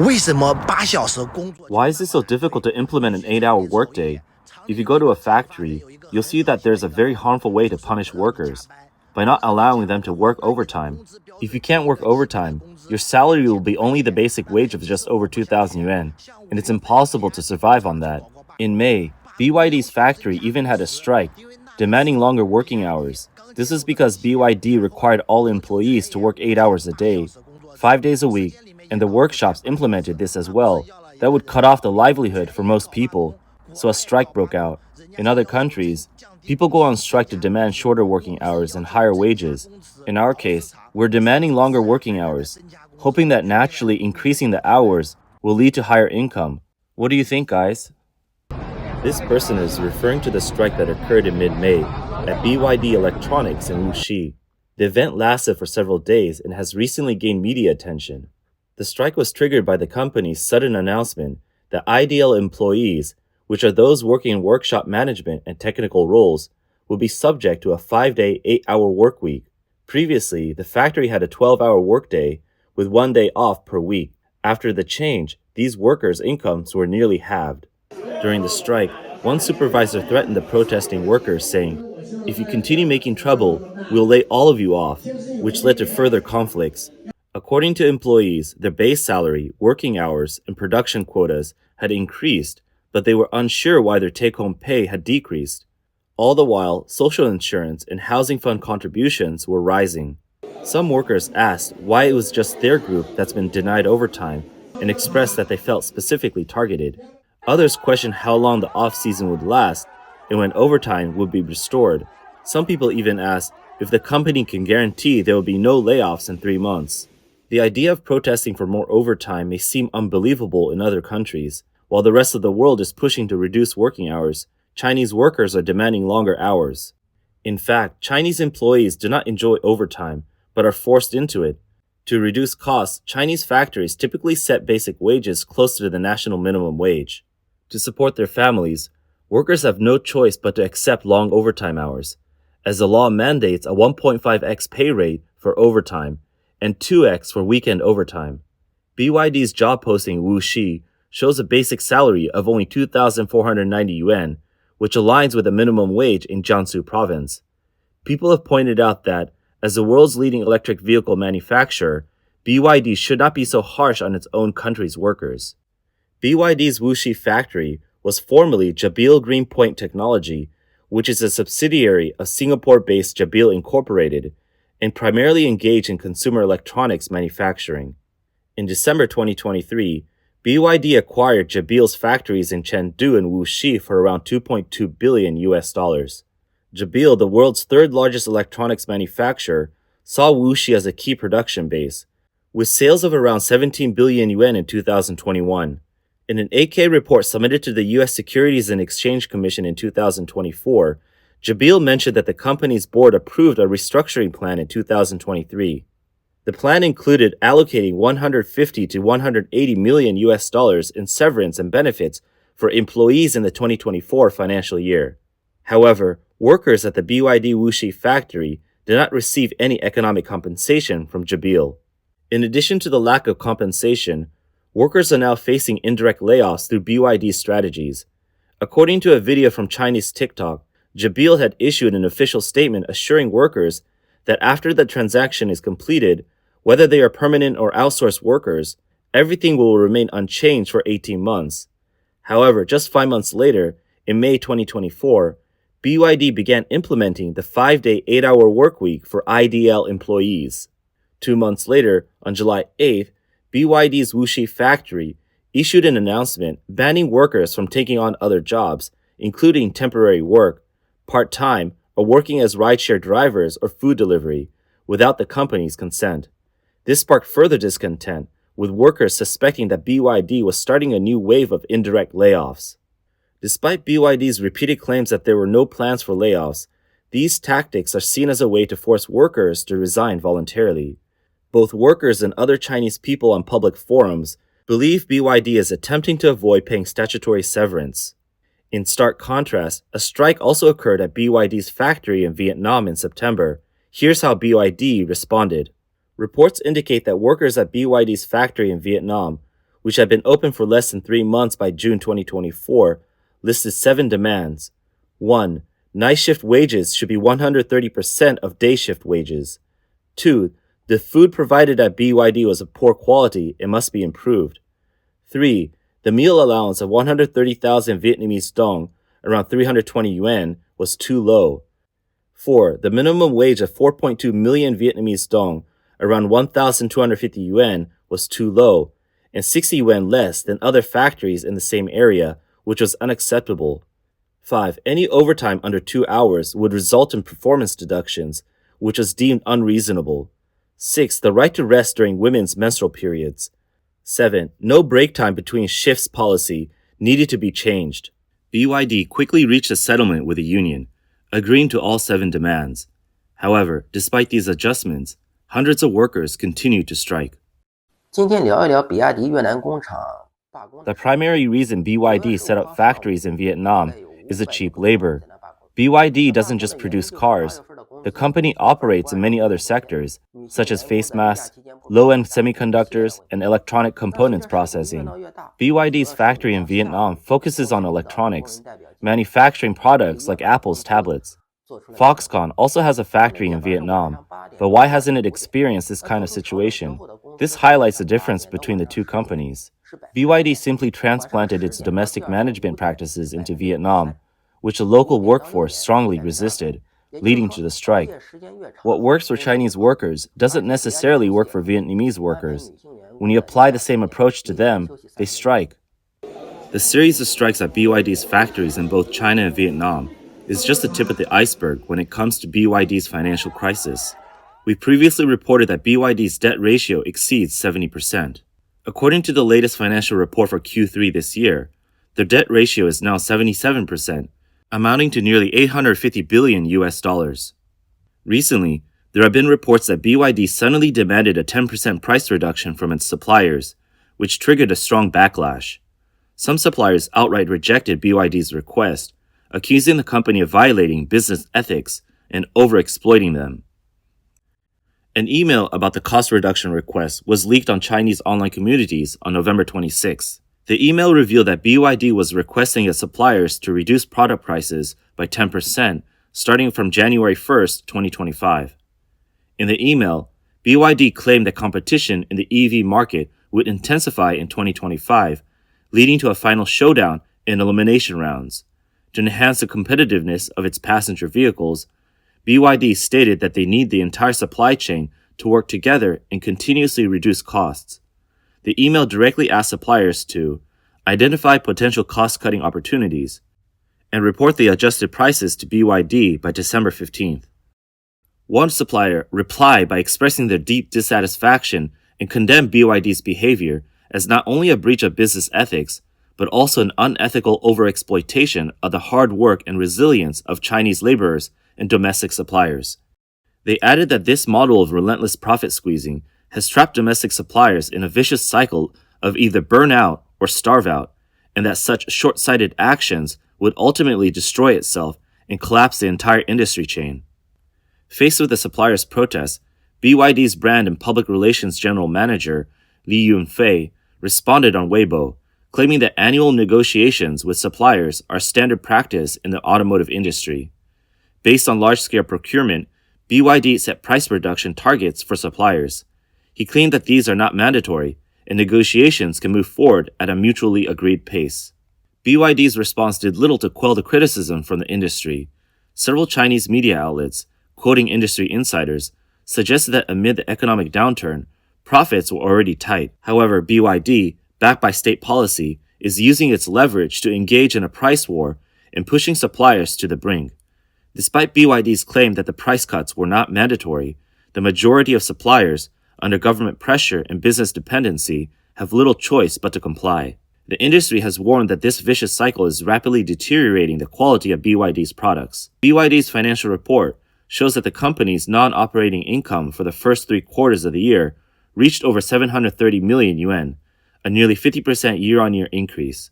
Why is it so difficult to implement an 8-hour workday? If you go to a factory, you'll see that there's a very harmful way to punish workers by not allowing them to work overtime. If you can't work overtime, your salary will be only the basic wage of just over 2,000 yuan, and it's impossible to survive on that. In May, BYD's factory even had a strike, demanding longer working hours. This is because BYD required all employees to work 8 hours a day, 5 days a week, and the workshops implemented this as well. That would cut off the livelihood for most people, so a strike broke out. In other countries, people go on strike to demand shorter working hours and higher wages. In our case, we're demanding longer working hours, hoping that naturally increasing the hours will lead to higher income. What do you think, guys? This person is referring to the strike that occurred in mid-May at BYD Electronics in Wuxi. The event lasted for several days and has recently gained media attention. The strike was triggered by the company's sudden announcement that IDL employees, which are those working in workshop management and technical roles, will be subject to a 5-day, 8-hour work week. Previously, the factory had a 12-hour workday with 1 day off per week. After the change, these workers' incomes were nearly halved. During the strike, one supervisor threatened the protesting workers, saying, "If you continue making trouble, we'll lay all of you off," which led to further conflicts. According to employees, their base salary, working hours, and production quotas had increased, but they were unsure why their take-home pay had decreased. All the while, social insurance and housing fund contributions were rising. Some workers asked why it was just their group that's been denied overtime and expressed that they felt specifically targeted. Others questioned how long the off-season would last and when overtime would be restored. Some people even asked if the company can guarantee there will be no layoffs in 3 months. The idea of protesting for more overtime may seem unbelievable in other countries. While the rest of the world is pushing to reduce working hours, Chinese workers are demanding longer hours. In fact, Chinese employees do not enjoy overtime, but are forced into it. To reduce costs, Chinese factories typically set basic wages closer to the national minimum wage. To support their families, workers have no choice but to accept long overtime hours, as the law mandates a 1.5x pay rate for overtime and 2x for weekend overtime. BYD's job posting in Wuxi shows a basic salary of only 2,490 yuan, which aligns with the minimum wage in Jiangsu province. People have pointed out that, as the world's leading electric vehicle manufacturer, BYD should not be so harsh on its own country's workers. BYD's Wuxi factory was formerly Jabil Greenpoint Technology, which is a subsidiary of Singapore-based Jabil Incorporated, and primarily engaged in consumer electronics manufacturing. In December 2023, BYD acquired Jabil's factories in Chengdu and Wuxi for around $2.2 billion. Jabil, the world's third largest electronics manufacturer, saw Wuxi as a key production base, with sales of around 17 billion yuan in 2021. In an 8-K report submitted to the U.S. Securities and Exchange Commission in 2024, Jabil mentioned that the company's board approved a restructuring plan in 2023. The plan included allocating 150 to 180 million US dollars in severance and benefits for employees in the 2024 financial year. However, workers at the BYD Wuxi factory did not receive any economic compensation from Jabil. In addition to the lack of compensation, workers are now facing indirect layoffs through BYD's strategies. According to a video from Chinese TikTok, Jabil had issued an official statement assuring workers that after the transaction is completed, whether they are permanent or outsourced workers, everything will remain unchanged for 18 months. However, just 5 months later, in May 2024, BYD began implementing the 5-day, 8-hour workweek for IDL employees. 2 months later, on July 8th, BYD's Wuxi factory issued an announcement banning workers from taking on other jobs, including temporary work, part-time, or working as rideshare drivers or food delivery, without the company's consent. This sparked further discontent, with workers suspecting that BYD was starting a new wave of indirect layoffs. Despite BYD's repeated claims that there were no plans for layoffs, these tactics are seen as a way to force workers to resign voluntarily. Both workers and other Chinese people on public forums believe BYD is attempting to avoid paying statutory severance. In stark contrast, a strike also occurred at BYD's factory in Vietnam in September. Here's how BYD responded. Reports indicate that workers at BYD's factory in Vietnam which had been open for less than 3 months by June 2024, listed 7 demands. 1. Night shift wages should be 130% of day shift wages. 2. The food provided at BYD was of poor quality and must be improved. 3. The meal allowance of 130,000 Vietnamese dong, around 320 yuan, was too low. 4. The minimum wage of 4.2 million Vietnamese dong, around 1,250 yuan, was too low, and 60 yuan less than other factories in the same area, which was unacceptable. 5. Any overtime under 2 hours would result in performance deductions, which was deemed unreasonable. 6. The right to rest during women's menstrual periods. 7. No break time between shifts policy needed to be changed. BYD quickly reached a settlement with the union, agreeing to all 7 demands. However, despite these adjustments, hundreds of workers continued to strike. 今天聊一聊比亚迪越南工厂罢工。 The primary reason BYD set up factories in Vietnam is the cheap labor. BYD doesn't just produce cars. The company operates in many other sectors, such as face masks, low-end semiconductors, and electronic components processing. BYD's factory in Vietnam focuses on electronics, manufacturing products like Apple's tablets. Foxconn also has a factory in Vietnam, but why hasn't it experienced this kind of situation? This highlights the difference between the two companies. BYD simply transplanted its domestic management practices into Vietnam, which the local workforce strongly resisted, leading to the strike. What works for Chinese workers doesn't necessarily work for Vietnamese workers. When you apply the same approach to them, they strike. The series of strikes at BYD's factories in both China and Vietnam is just the tip of the iceberg when it comes to BYD's financial crisis. We previously reported that BYD's debt ratio exceeds 70%. According to the latest financial report for Q3 this year, their debt ratio is now 77%, amounting to nearly $850 billion US. Recently, there have been reports that BYD suddenly demanded a 10% price reduction from its suppliers, which triggered a strong backlash. Some suppliers outright rejected BYD's request, accusing the company of violating business ethics and overexploiting them. An email about the cost reduction request was leaked on Chinese online communities on November 26. The email revealed that BYD was requesting its suppliers to reduce product prices by 10% starting from January 1, 2025. In the email, BYD claimed that competition in the EV market would intensify in 2025, leading to a final showdown in elimination rounds. To enhance the competitiveness of its passenger vehicles, BYD stated that they need the entire supply chain to work together and continuously reduce costs. The email directly asked suppliers to identify potential cost-cutting opportunities and report the adjusted prices to BYD by December 15th. One supplier replied by expressing their deep dissatisfaction and condemned BYD's behavior as not only a breach of business ethics, but also an unethical overexploitation of the hard work and resilience of Chinese laborers and domestic suppliers. They added that this model of relentless profit squeezing has trapped domestic suppliers in a vicious cycle of either burn out or starve out, and that such short-sighted actions would ultimately destroy itself and collapse the entire industry chain. Faced with the suppliers' protests, BYD's brand and public relations general manager, Li Yunfei, responded on Weibo, claiming that annual negotiations with suppliers are standard practice in the automotive industry. Based on large-scale procurement, BYD set price reduction targets for suppliers. He claimed that these are not mandatory, and negotiations can move forward at a mutually agreed pace. BYD's response did little to quell the criticism from the industry. Several Chinese media outlets, quoting industry insiders, suggested that amid the economic downturn, profits were already tight. However, BYD, backed by state policy, is using its leverage to engage in a price war and pushing suppliers to the brink. Despite BYD's claim that the price cuts were not mandatory, the majority of suppliers, under government pressure and business dependency, have little choice but to comply. The industry has warned that this vicious cycle is rapidly deteriorating the quality of BYD's products. BYD's financial report shows that the company's non-operating income for the first 3 quarters of the year reached over 730 million yuan, a nearly 50% year-on-year increase.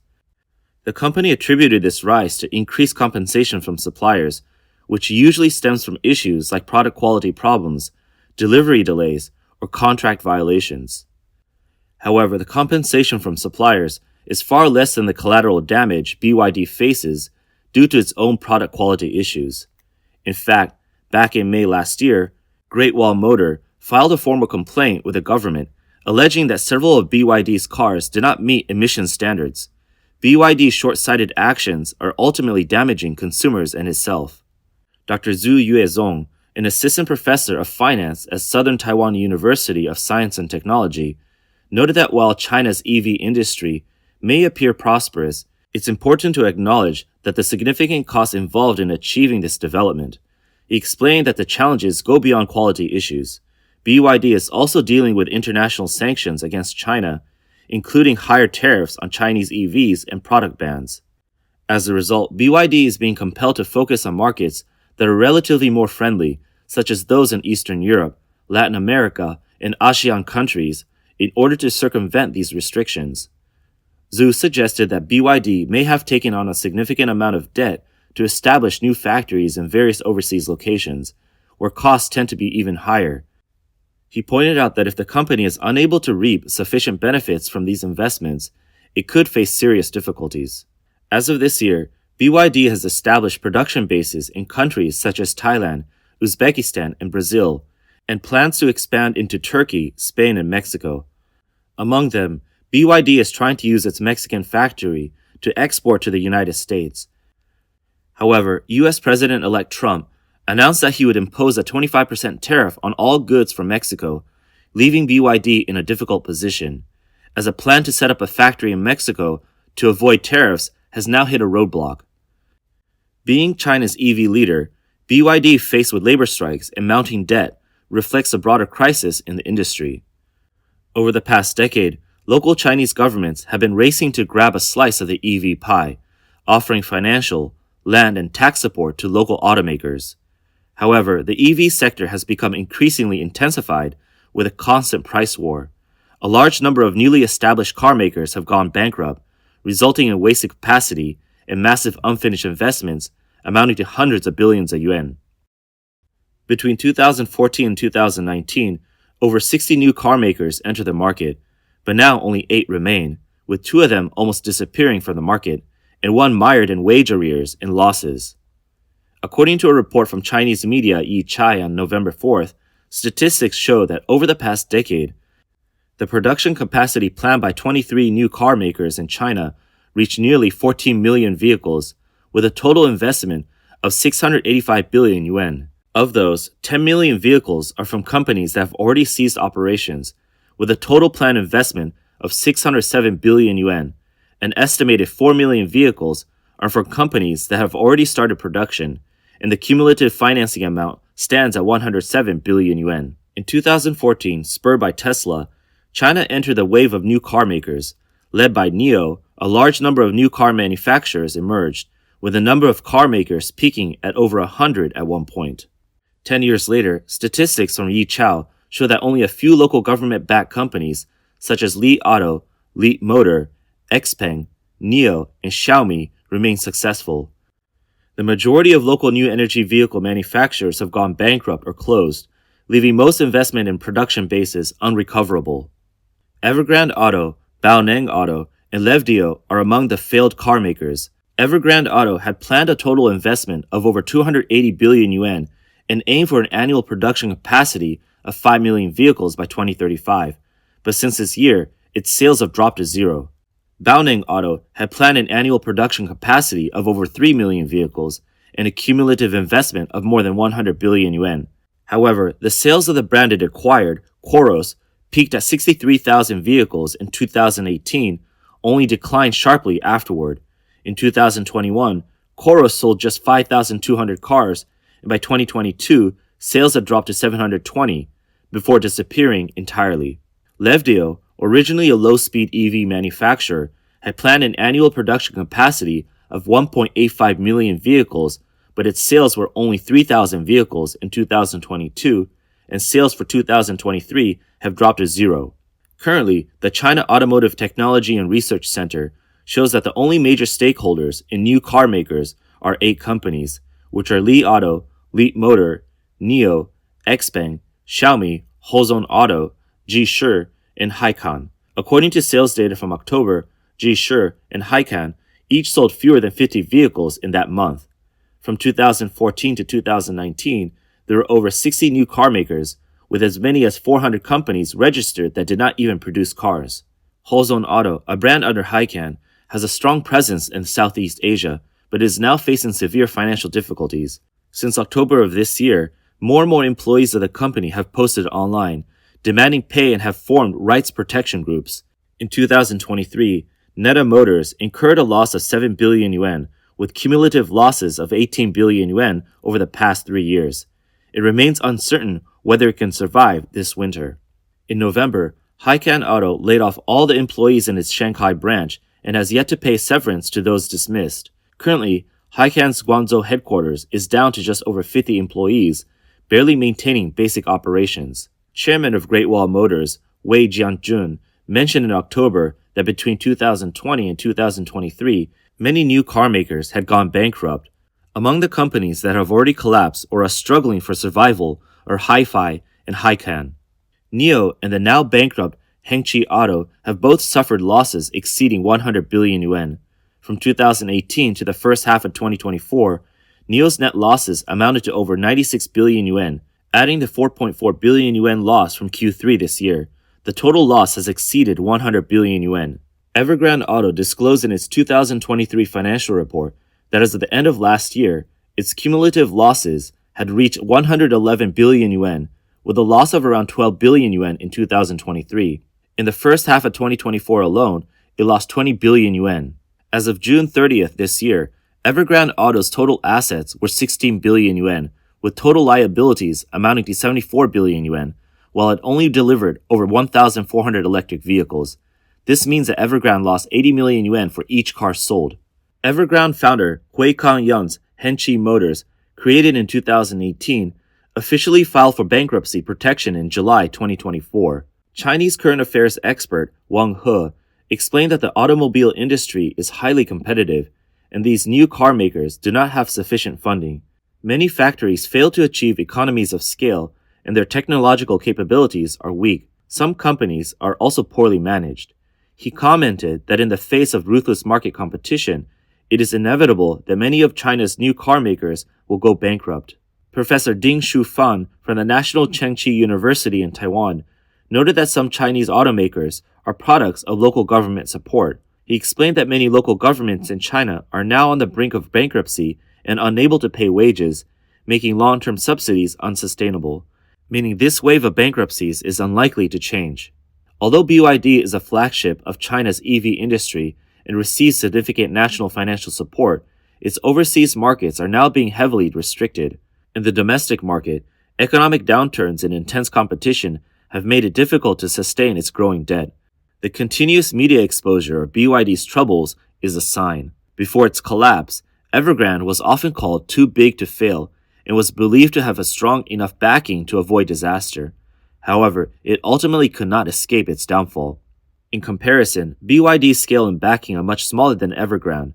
The company attributed this rise to increased compensation from suppliers, which usually stems from issues like product quality problems, delivery delays, or contract violations. However, the compensation from suppliers is far less than the collateral damage BYD faces due to its own product quality issues. In fact, back in May last year, Great Wall Motor filed a formal complaint with the government alleging that several of BYD's cars did not meet emission standards. BYD's short-sighted actions are ultimately damaging consumers and itself. Dr. Zhu Yuezong, an assistant professor of finance at Southern Taiwan University of Science and Technology, noted that while China's EV industry may appear prosperous, it's important to acknowledge that the significant costs involved in achieving this development. He explained that the challenges go beyond quality issues. BYD is also dealing with international sanctions against China, including higher tariffs on Chinese EVs and product bans. As a result, BYD is being compelled to focus on markets that are relatively more friendly, such as those in Eastern Europe, Latin America, and ASEAN countries, in order to circumvent these restrictions. Zhu suggested that BYD may have taken on a significant amount of debt to establish new factories in various overseas locations, where costs tend to be even higher. He pointed out that if the company is unable to reap sufficient benefits from these investments, it could face serious difficulties. As of this year, BYD has established production bases in countries such as Thailand, Uzbekistan, and Brazil, and plans to expand into Turkey, Spain, and Mexico. Among them, BYD is trying to use its Mexican factory to export to the United States. However, US President-elect Trump announced that he would impose a 25% tariff on all goods from Mexico, leaving BYD in a difficult position, as a plan to set up a factory in Mexico to avoid tariffs has now hit a roadblock. Being China's EV leader, BYD, faced with labor strikes and mounting debt, reflects a broader crisis in the industry. Over the past decade, local Chinese governments have been racing to grab a slice of the EV pie, offering financial, land, and tax support to local automakers. However, the EV sector has become increasingly intensified with a constant price war. A large number of newly established car makers have gone bankrupt, resulting in wasted capacity and massive unfinished investments amounting to hundreds of billions of yuan. Between 2014 and 2019, over 60 new car makers entered the market, but now only 8 remain, with 2 of them almost disappearing from the market and one mired in wage arrears and losses. According to a report from Chinese media Yi Chai on November 4th, statistics show that over the past decade, the production capacity planned by 23 new car makers in China reached nearly 14 million vehicles, with a total investment of 685 billion yuan. Of those, 10 million vehicles are from companies that have already ceased operations, with a total planned investment of 607 billion yuan. An estimated 4 million vehicles are from companies that have already started production, and the cumulative financing amount stands at 107 billion yuan. In 2014, spurred by Tesla, China entered the wave of new car makers. Led by NIO, a large number of new car manufacturers emerged, with the number of car makers peaking at over 100 at one point. 10 years later, statistics from Yi Chao show that only a few local government-backed companies, such as Li Auto, Li Motor, XPeng, NIO, and Xiaomi, remain successful. The majority of local new energy vehicle manufacturers have gone bankrupt or closed, leaving most investment in production bases unrecoverable. Evergrande Auto, Baoneng Auto, and Levdio are among the failed car makers. Evergrande Auto had planned a total investment of over 280 billion yuan and aimed for an annual production capacity of 5 million vehicles by 2035, but since this year, its sales have dropped to zero. Baoneng Auto had planned an annual production capacity of over 3 million vehicles and a cumulative investment of more than 100 billion yuan. However, the sales of the brand it acquired, Qoros, peaked at 63,000 vehicles in 2018, only declined sharply afterward. In 2021, Qoros sold just 5,200 cars, and by 2022, sales had dropped to 720, before disappearing entirely. Levdio, originally a low-speed EV manufacturer, had planned an annual production capacity of 1.85 million vehicles, but its sales were only 3,000 vehicles in 2022, and sales for 2023 have dropped to zero. Currently, the China Automotive Technology and Research Center shows that the only major stakeholders in new car makers are 8 companies, which are Li Auto, Li Motor, NIO, XPeng, Xiaomi, Hozon Auto, Ji and Haikan. According to sales data from October, G-Sure and Haikan each sold fewer than 50 vehicles in that month. From 2014 to 2019, there were over 60 new car makers, with as many as 400 companies registered that did not even produce cars. Hozon Auto, a brand under Haikan, has a strong presence in Southeast Asia, but is now facing severe financial difficulties. Since October of this year, more and more employees of the company have posted online, demanding pay and have formed rights protection groups. In 2023, Neta Motors incurred a loss of 7 billion yuan, with cumulative losses of 18 billion yuan over the past 3 years. It remains uncertain whether it can survive this winter. In November, Haikan Auto laid off all the employees in its Shanghai branch and has yet to pay severance to those dismissed. Currently, Haikan's Guangzhou headquarters is down to just over 50 employees, barely maintaining basic operations. Chairman of Great Wall Motors, Wei Jianjun, mentioned in October that between 2020 and 2023, many new car makers had gone bankrupt. Among the companies that have already collapsed or are struggling for survival are Hi-Fi and Haikan. NIO and the now bankrupt Hengqi Auto have both suffered losses exceeding 100 billion yuan. From 2018 to the first half of 2024, NIO's net losses amounted to over 96 billion yuan, adding the 4.4 billion yuan loss from Q3 this year. The total loss has exceeded 100 billion yuan. Evergrande Auto disclosed in its 2023 financial report that as of the end of last year, its cumulative losses had reached 111 billion yuan, with a loss of around 12 billion yuan in 2023. In the first half of 2024 alone, it lost 20 billion yuan. As of June 30th this year, Evergrande Auto's total assets were 16 billion yuan, with total liabilities amounting to 74 billion yuan, while it only delivered over 1,400 electric vehicles. This means that Evergrande lost 80 million yuan for each car sold. Evergrande founder Hui Kang-young's Hengqi Motors, created in 2018, officially filed for bankruptcy protection in July 2024. Chinese current affairs expert Wang He explained that the automobile industry is highly competitive, and these new car makers do not have sufficient funding. Many factories fail to achieve economies of scale, and their technological capabilities are weak. Some companies are also poorly managed. He commented that in the face of ruthless market competition, it is inevitable that many of China's new car makers will go bankrupt. Professor Ding Shufan from the National Chengchi University in Taiwan noted that some Chinese automakers are products of local government support. He explained that many local governments in China are now on the brink of bankruptcy and unable to pay wages, making long-term subsidies unsustainable, meaning this wave of bankruptcies is unlikely to change. Although BYD is a flagship of China's EV industry and receives significant national financial support, its overseas markets are now being heavily restricted. In the domestic market, economic downturns and intense competition have made it difficult to sustain its growing debt. The continuous media exposure of BYD's troubles is a sign. Before its collapse, Evergrande was often called too big to fail and was believed to have a strong enough backing to avoid disaster. However, it ultimately could not escape its downfall. In comparison, BYD's scale and backing are much smaller than Evergrande.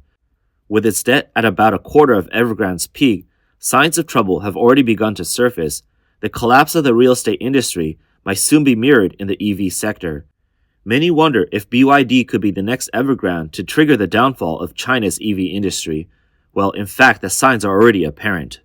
With its debt at about a quarter of Evergrande's peak, signs of trouble have already begun to surface. The collapse of the real estate industry might soon be mirrored in the EV sector. Many wonder if BYD could be the next Evergrande to trigger the downfall of China's EV industry. Well, in fact, the signs are already apparent.